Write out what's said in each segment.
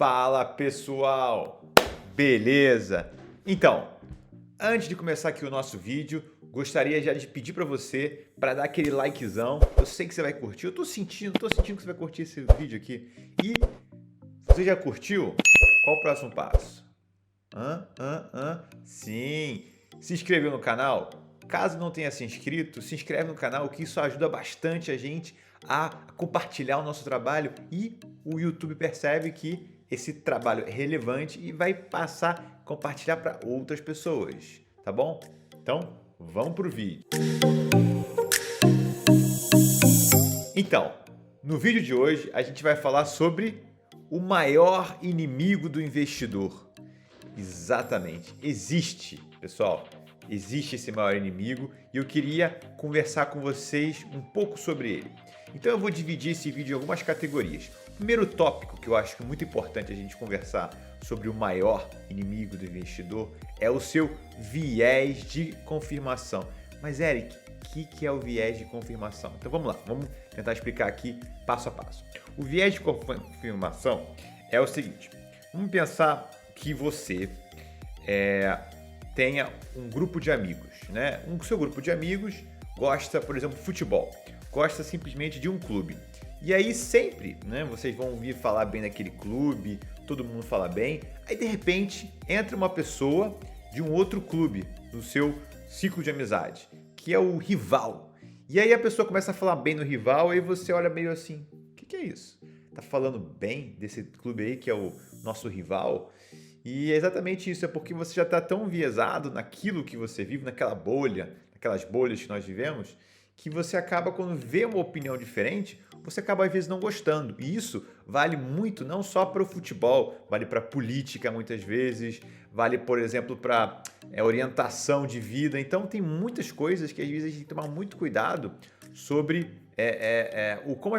Fala pessoal, beleza? Então, antes de começar aqui o nosso vídeo, gostaria já de pedir para você para dar aquele likezão. Eu sei que você vai curtir, eu tô sentindo que você vai curtir esse vídeo aqui. E você já curtiu? Qual o próximo passo? Sim, se inscreveu no canal? Caso não tenha se inscrito, se inscreve no canal, que isso ajuda bastante a gente a compartilhar o nosso trabalho e o YouTube percebe que esse trabalho é relevante e vai passar a compartilhar para outras pessoas, tá bom? Então, vamos pro vídeo. Então, no vídeo de hoje a gente vai falar sobre o maior inimigo do investidor. Exatamente, existe, pessoal. Existe esse maior inimigo e eu queria conversar com vocês um pouco sobre ele. Então eu vou dividir esse vídeo em algumas categorias. O primeiro tópico que eu acho que é muito importante a gente conversar sobre o maior inimigo do investidor é o seu viés de confirmação. Mas Eric, o que é o viés de confirmação? Então vamos lá, vamos tentar explicar aqui passo a passo. O viés de confirmação é o seguinte, vamos pensar que você tenha um grupo de amigos, né? O seu grupo de amigos gosta, por exemplo, de futebol, gosta simplesmente de um clube. E aí sempre, né, vocês vão ouvir falar bem daquele clube, todo mundo fala bem, aí de repente entra uma pessoa de um outro clube no seu ciclo de amizade, que é o rival. E aí a pessoa começa a falar bem no rival, aí você olha meio assim, o que é isso? Tá falando bem desse clube aí que é o nosso rival? E é exatamente isso, é porque você já está tão enviesado naquilo que você vive, naquela bolha, naquelas bolhas que nós vivemos, que você acaba, quando vê uma opinião diferente, você acaba às vezes não gostando. E isso vale muito, não só para o futebol, vale para a política muitas vezes, vale, por exemplo, para orientação de vida. Então tem muitas coisas que às vezes a gente tem que tomar muito cuidado sobre como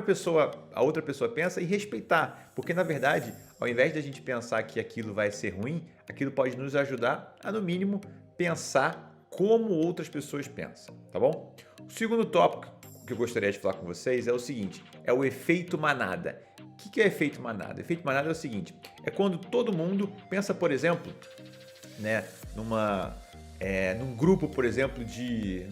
a outra pessoa pensa e respeitar. Porque, na verdade, ao invés de a gente pensar que aquilo vai ser ruim, aquilo pode nos ajudar a, no mínimo, pensar como outras pessoas pensam, tá bom? O segundo tópico que eu gostaria de falar com vocês é o seguinte, é o efeito manada. O que é efeito manada? O efeito manada é o seguinte, é quando todo mundo pensa, por exemplo, né, num grupo, por exemplo, de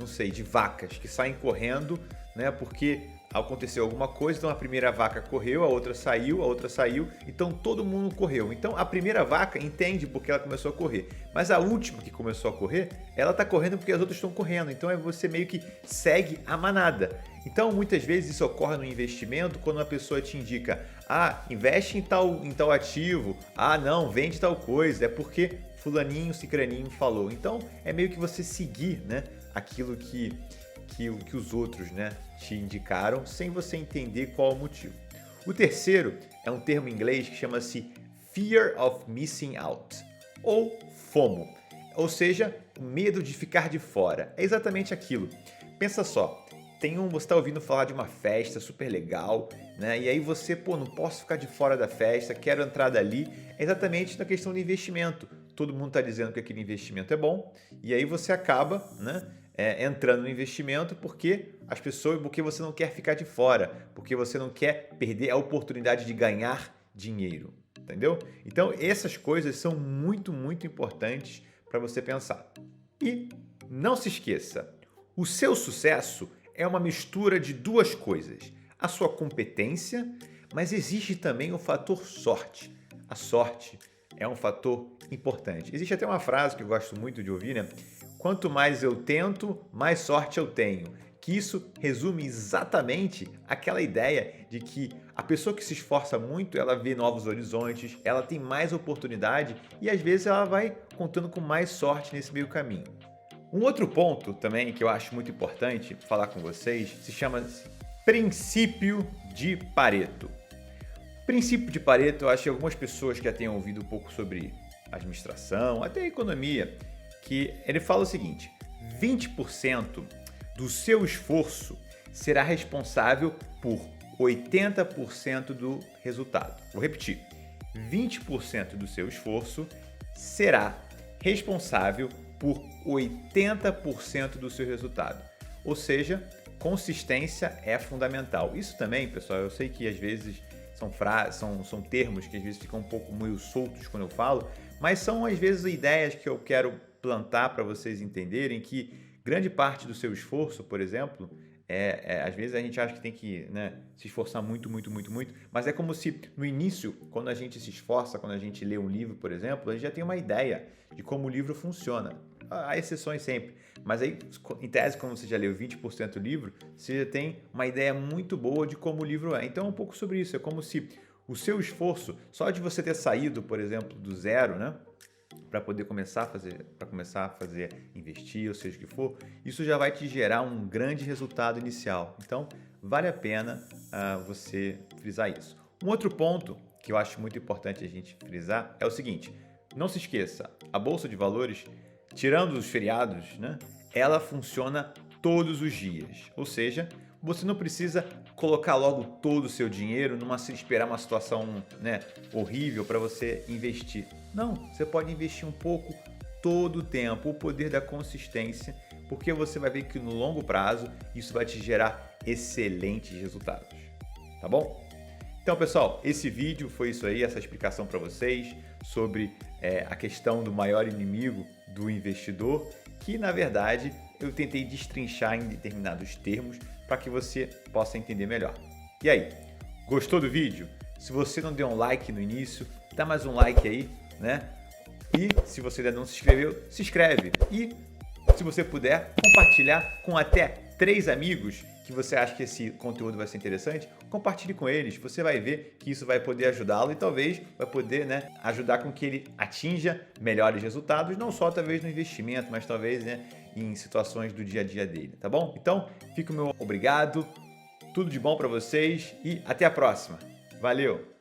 vacas que saem correndo, né, porque aconteceu alguma coisa, então a primeira vaca correu, a outra saiu, então todo mundo correu. Então a primeira vaca entende porque ela começou a correr, mas a última que começou a correr, ela está correndo porque as outras estão correndo, então você meio que segue a manada. Então muitas vezes isso ocorre no investimento quando uma pessoa te indica, investe em tal ativo, não, vende tal coisa, é porque fulaninho, cicraninho falou. Então é meio que você seguir, né, aquilo que os outros, né, te indicaram sem você entender qual o motivo. O terceiro é um termo em inglês que chama-se Fear of Missing Out, ou FOMO, ou seja, o medo de ficar de fora. É exatamente aquilo. Pensa só, você está ouvindo falar de uma festa super legal, né? E aí você, não posso ficar de fora da festa, quero entrar dali. É exatamente na questão do investimento. Todo mundo está dizendo que aquele investimento é bom, e aí você acaba, né, entrando no investimento porque você não quer ficar de fora, porque você não quer perder a oportunidade de ganhar dinheiro, entendeu? Então essas coisas são muito, muito importantes para você pensar. E não se esqueça, o seu sucesso é uma mistura de duas coisas, a sua competência, mas existe também o fator sorte. A sorte é um fator importante. Existe até uma frase que eu gosto muito de ouvir, né? Quanto mais eu tento, mais sorte eu tenho. Que isso resume exatamente aquela ideia de que a pessoa que se esforça muito, ela vê novos horizontes, ela tem mais oportunidade e às vezes ela vai contando com mais sorte nesse meio caminho. Um outro ponto também que eu acho muito importante falar com vocês se chama princípio de Pareto. Princípio de Pareto, eu acho que algumas pessoas que já tenham ouvido um pouco sobre administração, até economia, que ele fala o seguinte, 20% do seu esforço será responsável por 80% do resultado. Vou repetir, 20% do seu esforço será responsável por 80% do seu resultado. Ou seja, consistência é fundamental. Isso também, pessoal, eu sei que às vezes são termos que às vezes ficam um pouco meio soltos quando eu falo, mas são às vezes ideias que eu quero plantar para vocês entenderem que grande parte do seu esforço, por exemplo, às vezes a gente acha que tem que, né, se esforçar muito, muito, muito, muito, mas é como se no início, quando a gente se esforça, quando a gente lê um livro, por exemplo, a gente já tem uma ideia de como o livro funciona. Há exceções sempre, mas aí, em tese, quando você já leu 20% do livro, você já tem uma ideia muito boa de como o livro é. Então é um pouco sobre isso, é como se o seu esforço, só de você ter saído, por exemplo, do zero, né, para poder começar a fazer, investir, ou seja o que for, isso já vai te gerar um grande resultado inicial. Então, vale a pena você frisar isso. Um outro ponto que eu acho muito importante a gente frisar é o seguinte: não se esqueça, a Bolsa de Valores, tirando os feriados, né, ela funciona todos os dias. Ou seja, você não precisa colocar logo todo o seu dinheiro esperar uma situação, né, horrível para você investir. Não, você pode investir um pouco todo o tempo, o poder da consistência, porque você vai ver que no longo prazo isso vai te gerar excelentes resultados. Tá bom? Então, pessoal, esse vídeo foi isso aí, essa explicação para vocês sobre a questão do maior inimigo do investidor, que na verdade eu tentei destrinchar em determinados termos para que você possa entender melhor. E aí, gostou do vídeo? Se você não deu um like no início, dá mais um like aí, né? E se você ainda não se inscreveu, se inscreve. E se você puder, compartilhar com até 3 amigos que você acha que esse conteúdo vai ser interessante, compartilhe com eles. Você vai ver que isso vai poder ajudá-lo e talvez vai poder, né, ajudar com que ele atinja melhores resultados, não só talvez no investimento, mas talvez, né, em situações do dia a dia dele, tá bom? Então, fica o meu obrigado, tudo de bom para vocês e até a próxima. Valeu!